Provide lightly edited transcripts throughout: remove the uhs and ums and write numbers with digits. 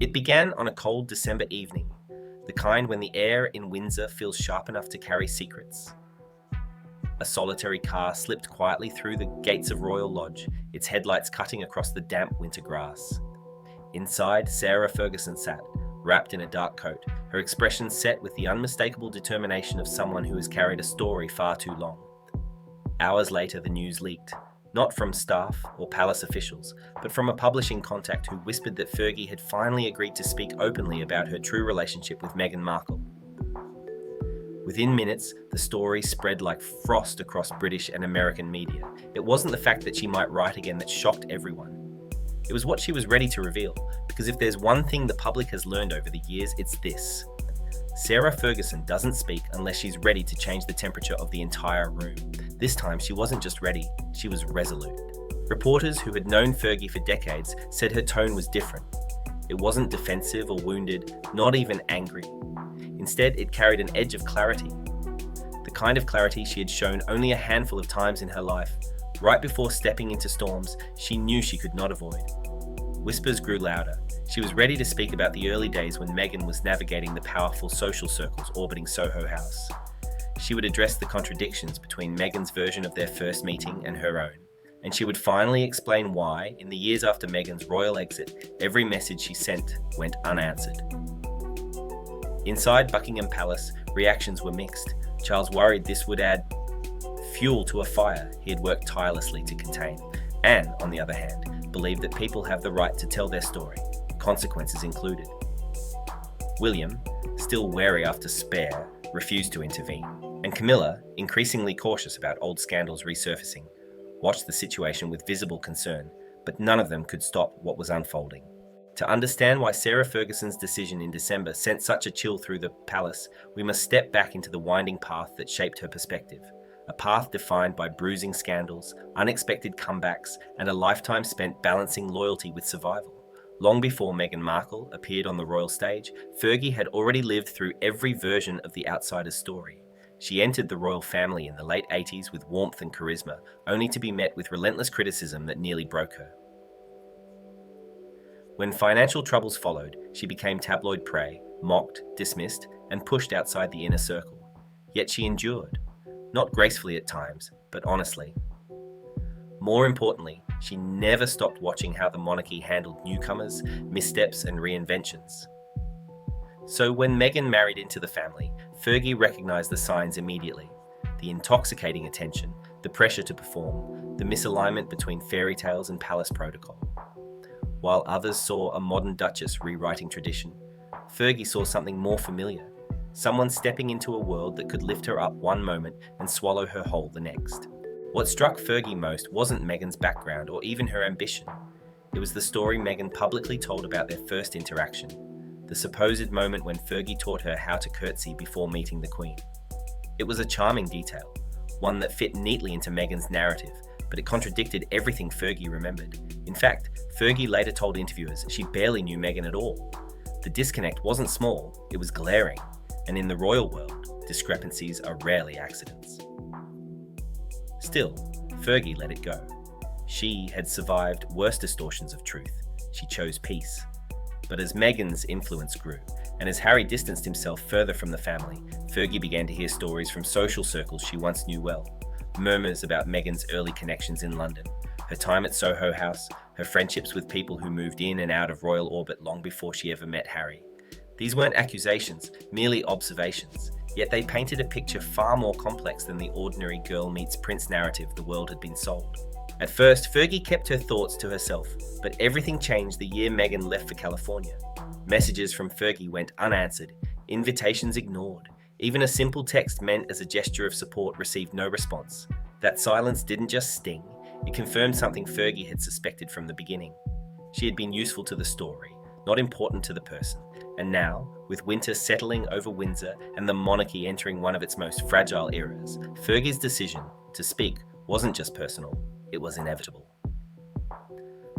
It began on a cold December evening, the kind when the air in Windsor feels sharp enough to carry secrets. A solitary car slipped quietly through the gates of Royal Lodge, its headlights cutting across the damp winter grass. Inside, Sarah Ferguson sat, wrapped in a dark coat, her expression set with the unmistakable determination of someone who has carried a story far too long. Hours later, the news leaked, not from staff or palace officials, but from a publishing contact who whispered that Fergie had finally agreed to speak openly about her true relationship with Meghan Markle. Within minutes, the story spread like frost across British and American media. It wasn't the fact that she might write again that shocked everyone. It was what she was ready to reveal, because if there's one thing the public has learned over the years, it's this. Sarah Ferguson doesn't speak unless she's ready to change the temperature of the entire room. This time, she wasn't just ready, she was resolute. Reporters who had known Fergie for decades said her tone was different. It wasn't defensive or wounded, not even angry. Instead, it carried an edge of clarity. The kind of clarity she had shown only a handful of times in her life. Right before stepping into storms, she knew she could not avoid. Whispers grew louder. She was ready to speak about the early days when Meghan was navigating the powerful social circles orbiting Soho House. She would address the contradictions between Meghan's version of their first meeting and her own. And she would finally explain why, in the years after Meghan's royal exit, every message she sent went unanswered. Inside Buckingham Palace, reactions were mixed. Charles worried this would add fuel to a fire he had worked tirelessly to contain. Anne, on the other hand, believed that people have the right to tell their story, consequences included. William, still wary after Spare, refused to intervene, and Camilla, increasingly cautious about old scandals resurfacing, watched the situation with visible concern, but none of them could stop what was unfolding. To understand why Sarah Ferguson's decision in December sent such a chill through the palace, we must step back into the winding path that shaped her perspective. A path defined by bruising scandals, unexpected comebacks, and a lifetime spent balancing loyalty with survival. Long before Meghan Markle appeared on the royal stage, Fergie had already lived through every version of the outsider's story. She entered the royal family in the late 80s with warmth and charisma, only to be met with relentless criticism that nearly broke her. When financial troubles followed, she became tabloid prey, mocked, dismissed, and pushed outside the inner circle. Yet she endured. Not gracefully at times, but honestly. More importantly, she never stopped watching how the monarchy handled newcomers, missteps, and reinventions. So when Meghan married into the family, Fergie recognized the signs immediately. The intoxicating attention, the pressure to perform, the misalignment between fairy tales and palace protocol. While others saw a modern duchess rewriting tradition, Fergie saw something more familiar. Someone stepping into a world that could lift her up one moment and swallow her whole the next. What struck Fergie most wasn't Meghan's background or even her ambition. It was the story Meghan publicly told about their first interaction, the supposed moment when Fergie taught her how to curtsy before meeting the Queen. It was a charming detail, one that fit neatly into Meghan's narrative, but it contradicted everything Fergie remembered. In fact, Fergie later told interviewers she barely knew Meghan at all. The disconnect wasn't small, it was glaring. And in the royal world, discrepancies are rarely accidents. Still, Fergie let it go. She had survived worse distortions of truth. She chose peace. But as Meghan's influence grew, and as Harry distanced himself further from the family, Fergie began to hear stories from social circles she once knew well. Murmurs about Meghan's early connections in London, her time at Soho House, her friendships with people who moved in and out of royal orbit long before she ever met Harry. These weren't accusations, merely observations, yet they painted a picture far more complex than the ordinary girl meets prince narrative the world had been sold. At first, Fergie kept her thoughts to herself, but everything changed the year Meghan left for California. Messages from Fergie went unanswered, invitations ignored. Even a simple text meant as a gesture of support received no response. That silence didn't just sting, it confirmed something Fergie had suspected from the beginning. She had been useful to the story, not important to the person. And now, with winter settling over Windsor and the monarchy entering one of its most fragile eras, Fergie's decision to speak wasn't just personal, it was inevitable.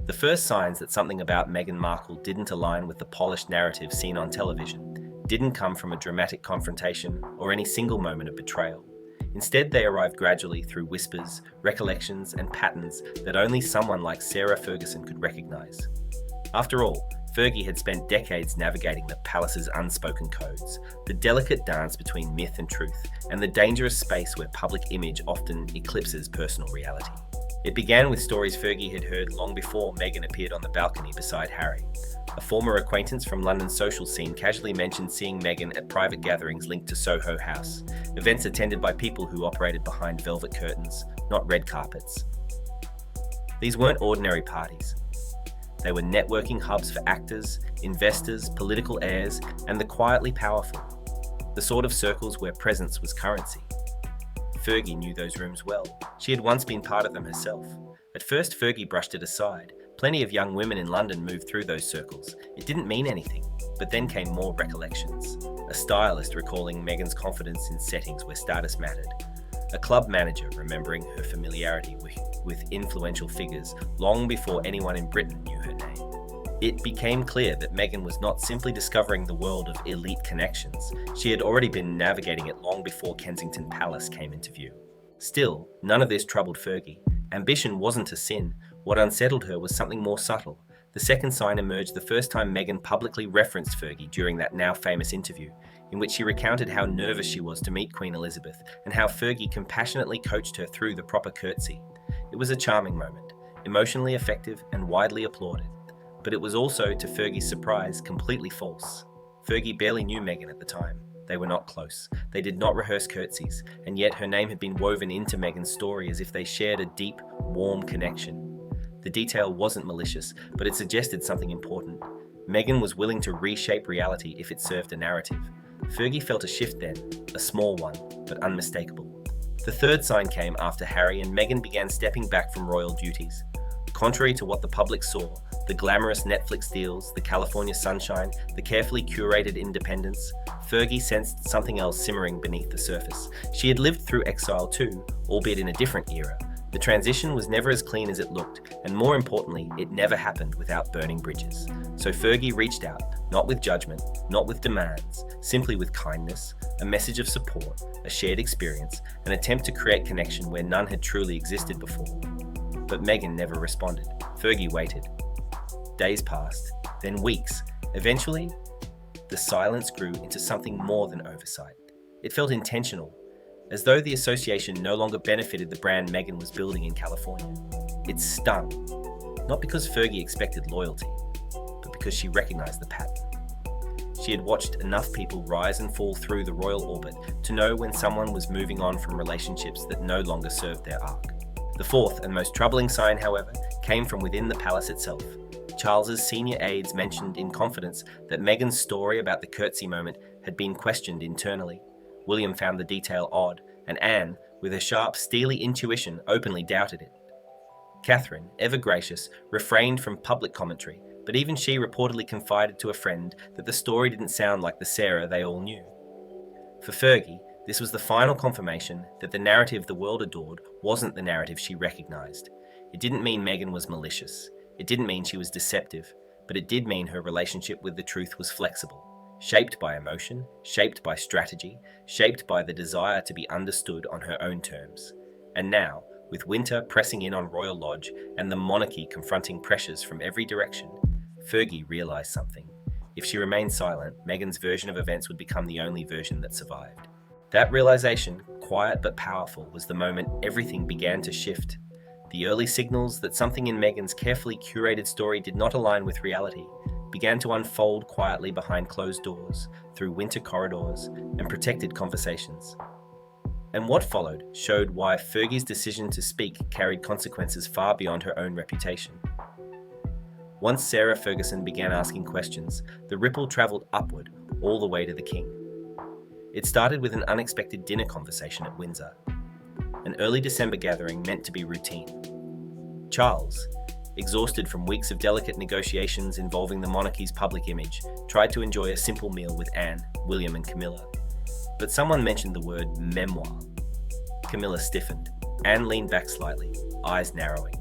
The first signs that something about Meghan Markle didn't align with the polished narrative seen on television didn't come from a dramatic confrontation or any single moment of betrayal. Instead, they arrived gradually through whispers, recollections, and patterns that only someone like Sarah Ferguson could recognize. After all, Fergie had spent decades navigating the palace's unspoken codes, the delicate dance between myth and truth, and the dangerous space where public image often eclipses personal reality. It began with stories Fergie had heard long before Meghan appeared on the balcony beside Harry. A former acquaintance from London's social scene casually mentioned seeing Meghan at private gatherings linked to Soho House, events attended by people who operated behind velvet curtains, not red carpets. These weren't ordinary parties. They were networking hubs for actors, investors, political heirs, and the quietly powerful, the sort of circles where presence was currency. Fergie knew those rooms well. She had once been part of them herself. At first, Fergie brushed it aside. Plenty of young women in London moved through those circles. It didn't mean anything, but then came more recollections. A stylist recalling Meghan's confidence in settings where status mattered. A club manager remembering her familiarity with influential figures long before anyone in Britain knew her name. It became clear that Meghan was not simply discovering the world of elite connections. She had already been navigating it long before Kensington Palace came into view. Still, none of this troubled Fergie. Ambition wasn't a sin. What unsettled her was something more subtle. The second sign emerged the first time Meghan publicly referenced Fergie during that now famous interview, in which she recounted how nervous she was to meet Queen Elizabeth and how Fergie compassionately coached her through the proper curtsy. It was a charming moment, emotionally effective and widely applauded. But it was also, to Fergie's surprise, completely false. Fergie barely knew Meghan at the time. They were not close. They did not rehearse curtsies, and yet her name had been woven into Meghan's story as if they shared a deep, warm connection. The detail wasn't malicious, but it suggested something important. Meghan was willing to reshape reality if it served a narrative. Fergie felt a shift then, a small one, but unmistakable. The third sign came after Harry and Meghan began stepping back from royal duties. Contrary to what the public saw, the glamorous Netflix deals, the California sunshine, the carefully curated independence, Fergie sensed something else simmering beneath the surface. She had lived through exile too, albeit in a different era. The transition was never as clean as it looked, and more importantly, it never happened without burning bridges. So Fergie reached out, not with judgment, not with demands, simply with kindness, a message of support, a shared experience, an attempt to create connection where none had truly existed before. But Meghan never responded. Fergie waited. Days passed, then weeks. Eventually, the silence grew into something more than oversight. It felt intentional, as though the association no longer benefited the brand Meghan was building in California. It stung, not because Fergie expected loyalty, but because she recognized the pattern. She had watched enough people rise and fall through the royal orbit to know when someone was moving on from relationships that no longer served their arc. The fourth and most troubling sign, however, came from within the palace itself. Charles's senior aides mentioned in confidence that Meghan's story about the curtsy moment had been questioned internally. William found the detail odd, and Anne, with her sharp, steely intuition, openly doubted it. Catherine, ever gracious, refrained from public commentary, but even she reportedly confided to a friend that the story didn't sound like the Sarah they all knew. For Fergie, this was the final confirmation that the narrative the world adored wasn't the narrative she recognized. It didn't mean Meghan was malicious. It didn't mean she was deceptive, but it did mean her relationship with the truth was flexible, shaped by emotion, shaped by strategy, shaped by the desire to be understood on her own terms. And now, with winter pressing in on Royal Lodge and the monarchy confronting pressures from every direction, Fergie realized something. If she remained silent, Meghan's version of events would become the only version that survived. That realization, quiet but powerful, was the moment everything began to shift. The early signals that something in Meghan's carefully curated story did not align with reality began to unfold quietly behind closed doors, through winter corridors, and protected conversations. And what followed showed why Fergie's decision to speak carried consequences far beyond her own reputation. Once Sarah Ferguson began asking questions, the ripple travelled upward, all the way to the king. It started with an unexpected dinner conversation at Windsor, an early December gathering meant to be routine. Charles, exhausted from weeks of delicate negotiations involving the monarchy's public image, tried to enjoy a simple meal with Anne, William and Camilla. But someone mentioned the word memoir. Camilla stiffened. Anne leaned back slightly, eyes narrowing.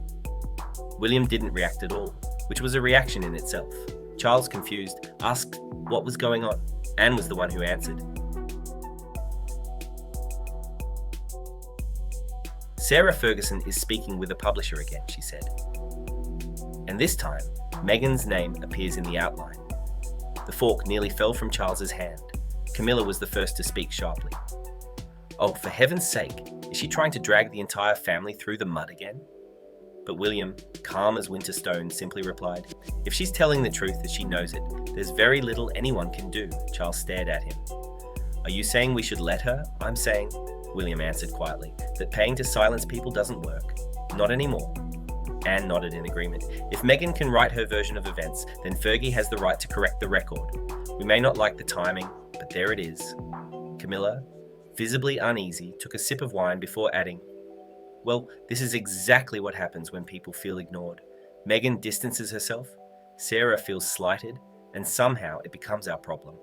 William didn't react at all, which was a reaction in itself. Charles, confused, asked what was going on. Anne was the one who answered. Sarah Ferguson is speaking with a publisher again, she said. And this time, Meghan's name appears in the outline. The fork nearly fell from Charles's hand. Camilla was the first to speak sharply. "Oh, for heaven's sake, is she trying to drag the entire family through the mud again?" But William, calm as winter stone, simply replied, "If she's telling the truth as she knows it, there's very little anyone can do." Charles stared at him. "Are you saying we should let her?" "I'm saying," William answered quietly, "that paying to silence people doesn't work. Not anymore." Anne nodded in agreement. "If Meghan can write her version of events, then Fergie has the right to correct the record. We may not like the timing, but there it is." Camilla, visibly uneasy, took a sip of wine before adding, "Well, this is exactly what happens when people feel ignored. Meghan distances herself, Sarah feels slighted, and somehow it becomes our problem."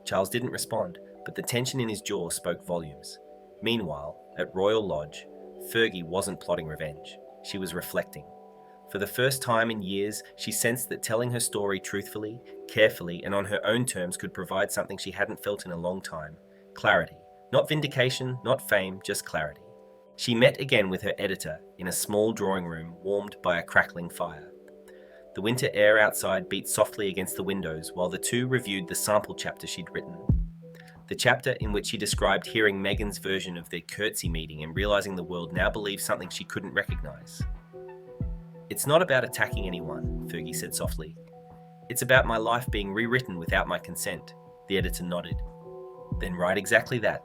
Charles didn't respond, but the tension in his jaw spoke volumes. Meanwhile, at Royal Lodge, Fergie wasn't plotting revenge. She was reflecting. For the first time in years, she sensed that telling her story truthfully, carefully, and on her own terms could provide something she hadn't felt in a long time. Clarity. Not vindication, not fame, just clarity. She met again with her editor in a small drawing room warmed by a crackling fire. The winter air outside beat softly against the windows while the two reviewed the sample chapter she'd written. The chapter in which she described hearing Meghan's version of their curtsy meeting and realizing the world now believes something she couldn't recognize. "It's not about attacking anyone," Fergie said softly. "It's about my life being rewritten without my consent." The editor nodded. "Then write exactly that."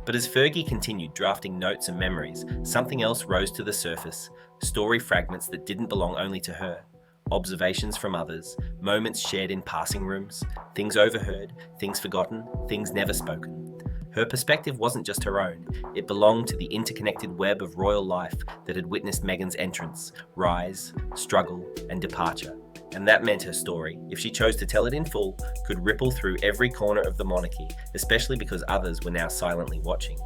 But as Fergie continued drafting notes and memories, something else rose to the surface, story fragments that didn't belong only to her. Observations from others, moments shared in passing rooms, things overheard, things forgotten, things never spoken. Her perspective wasn't just her own, it belonged to the interconnected web of royal life that had witnessed Meghan's entrance, rise, struggle, and departure. And that meant her story, if she chose to tell it in full, could ripple through every corner of the monarchy, especially because others were now silently watching.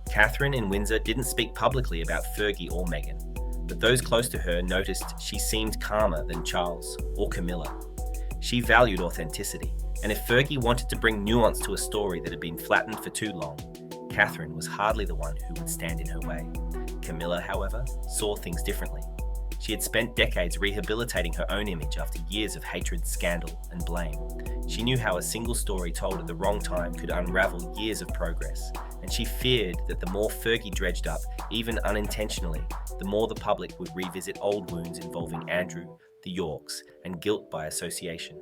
Catherine in Windsor didn't speak publicly about Fergie or Meghan, but those close to her noticed she seemed calmer than Charles or Camilla. She valued authenticity, and if Fergie wanted to bring nuance to a story that had been flattened for too long, Catherine was hardly the one who would stand in her way. Camilla, however, saw things differently. She had spent decades rehabilitating her own image after years of hatred, scandal, and blame. She knew how a single story told at the wrong time could unravel years of progress, and she feared that the more Fergie dredged up, even unintentionally, the more the public would revisit old wounds involving Andrew, the Yorks, and guilt by association.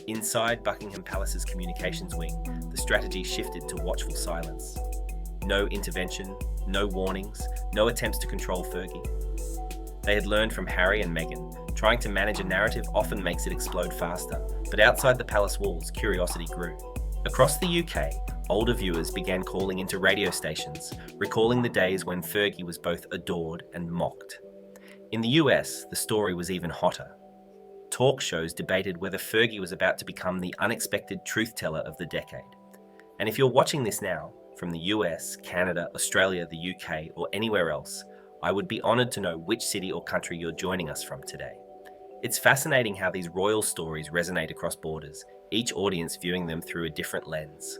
Inside Buckingham Palace's communications wing, the strategy shifted to watchful silence. No intervention, no warnings, no attempts to control Fergie. They had learned from Harry and Meghan, trying to manage a narrative often makes it explode faster, but outside the palace walls, curiosity grew. Across the UK, older viewers began calling into radio stations, recalling the days when Fergie was both adored and mocked. In the US, the story was even hotter. Talk shows debated whether Fergie was about to become the unexpected truth-teller of the decade. And if you're watching this now, from the US, Canada, Australia, the UK, or anywhere else, I would be honoured to know which city or country you're joining us from today. It's fascinating how these royal stories resonate across borders, each audience viewing them through a different lens.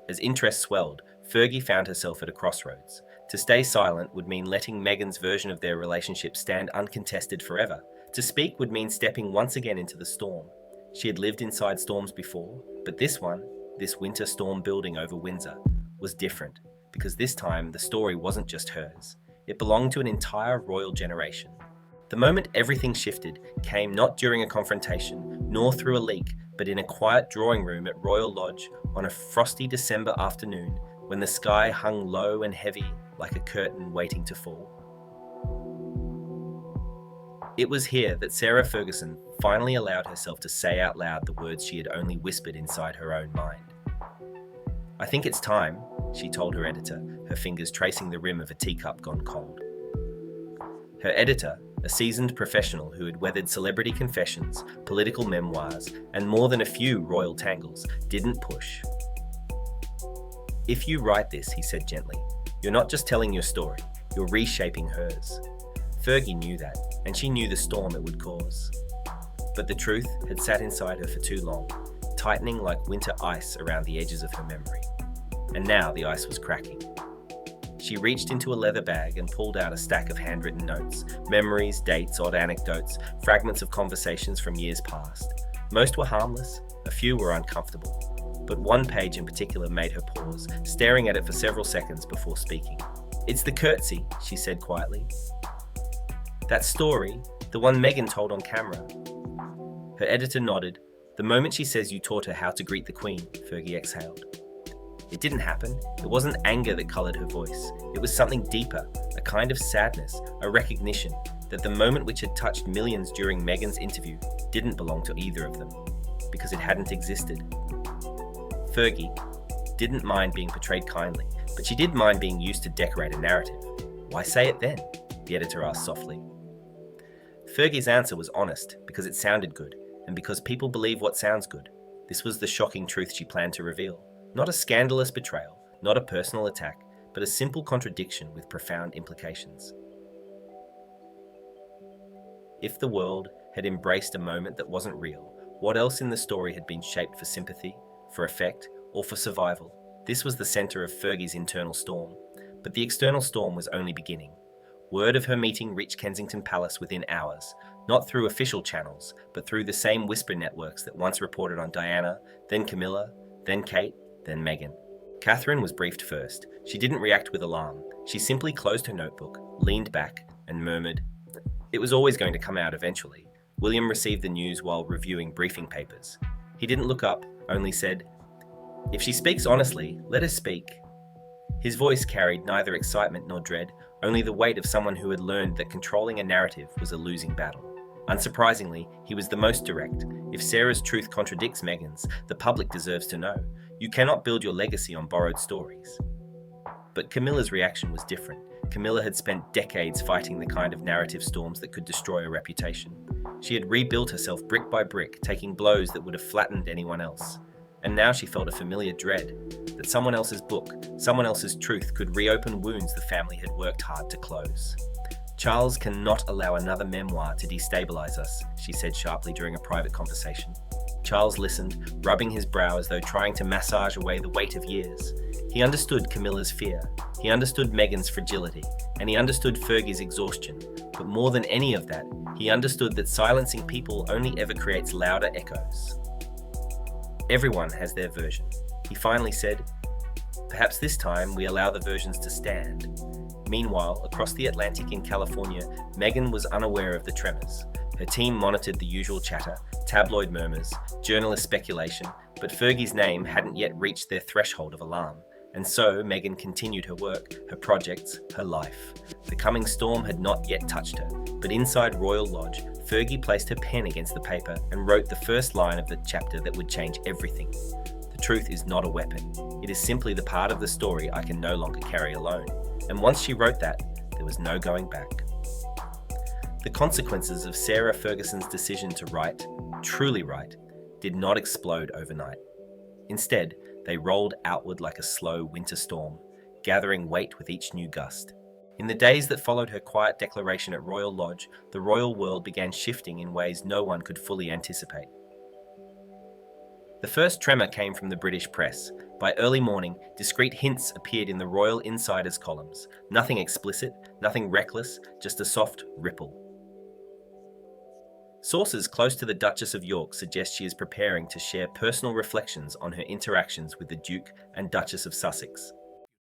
As interest swelled, Fergie found herself at a crossroads. To stay silent would mean letting Meghan's version of their relationship stand uncontested forever. To speak would mean stepping once again into the storm. She had lived inside storms before, but this one, this winter storm building over Windsor, was different, because this time the story wasn't just hers. It belonged to an entire royal generation. The moment everything shifted came not during a confrontation, nor through a leak, but in a quiet drawing room at Royal Lodge on a frosty December afternoon when the sky hung low and heavy like a curtain waiting to fall. It was here that Sarah Ferguson finally allowed herself to say out loud the words she had only whispered inside her own mind. "I think it's time," she told her editor, her fingers tracing the rim of a teacup gone cold. Her editor, a seasoned professional who had weathered celebrity confessions, political memoirs, and more than a few royal tangles, didn't push. "If you write this," he said gently, "you're not just telling your story, you're reshaping hers." Fergie knew that, and she knew the storm it would cause. But the truth had sat inside her for too long, tightening like winter ice around the edges of her memory. And now the ice was cracking. She reached into a leather bag and pulled out a stack of handwritten notes, memories, dates, odd anecdotes, fragments of conversations from years past. Most were harmless, a few were uncomfortable, but one page in particular made her pause, staring at it for several seconds before speaking. "It's the curtsy," she said quietly. "That story, the one Meghan told on camera." Her editor nodded. "The moment she says you taught her how to greet the Queen," Fergie exhaled. It didn't happen. It wasn't anger that coloured her voice. It was something deeper, a kind of sadness, a recognition that the moment which had touched millions during Meghan's interview didn't belong to either of them, because it hadn't existed. Fergie didn't mind being portrayed kindly, but she did mind being used to decorate a narrative. "Why say it then?" the editor asked softly. Fergie's answer was honest, because it sounded good, and because people believe what sounds good. This was the shocking truth she planned to reveal. Not a scandalous betrayal, not a personal attack, but a simple contradiction with profound implications. If the world had embraced a moment that wasn't real, what else in the story had been shaped for sympathy, for effect, or for survival? This was the centre of Fergie's internal storm, but the external storm was only beginning. Word of her meeting reached Kensington Palace within hours, not through official channels, but through the same whisper networks that once reported on Diana, then Camilla, then Kate, then Meghan. Catherine was briefed first. She didn't react with alarm. She simply closed her notebook, leaned back, and murmured, "It was always going to come out eventually." William received the news while reviewing briefing papers. He didn't look up, only said, "If she speaks honestly, let her speak." His voice carried neither excitement nor dread, only the weight of someone who had learned that controlling a narrative was a losing battle. Unsurprisingly, he was the most direct. If Sarah's truth contradicts Meghan's, the public deserves to know. You cannot build your legacy on borrowed stories. But Camilla's reaction was different. Camilla had spent decades fighting the kind of narrative storms that could destroy a reputation. She had rebuilt herself brick by brick, taking blows that would have flattened anyone else. And now she felt a familiar dread, that someone else's book, someone else's truth could reopen wounds the family had worked hard to close. "Charles cannot allow another memoir to destabilize us," she said sharply during a private conversation. Charles listened, rubbing his brow as though trying to massage away the weight of years. He understood Camilla's fear, he understood Meghan's fragility, and he understood Fergie's exhaustion. But more than any of that, he understood that silencing people only ever creates louder echoes. "Everyone has their version," he finally said. "Perhaps this time we allow the versions to stand." Meanwhile, across the Atlantic in California, Meghan was unaware of the tremors. Her team monitored the usual chatter, tabloid murmurs, journalist speculation, but Fergie's name hadn't yet reached their threshold of alarm. And so Meghan continued her work, her projects, her life. The coming storm had not yet touched her, but inside Royal Lodge, Fergie placed her pen against the paper and wrote the first line of the chapter that would change everything. "The truth is not a weapon. It is simply the part of the story I can no longer carry alone." And once she wrote that, there was no going back. The consequences of Sarah Ferguson's decision to write, truly write, did not explode overnight. Instead, they rolled outward like a slow winter storm, gathering weight with each new gust. In the days that followed her quiet declaration at Royal Lodge, the royal world began shifting in ways no one could fully anticipate. The first tremor came from the British press. By early morning, discreet hints appeared in the Royal Insiders columns. Nothing explicit, nothing reckless, just a soft ripple. Sources close to the Duchess of York suggest she is preparing to share personal reflections on her interactions with the Duke and Duchess of Sussex.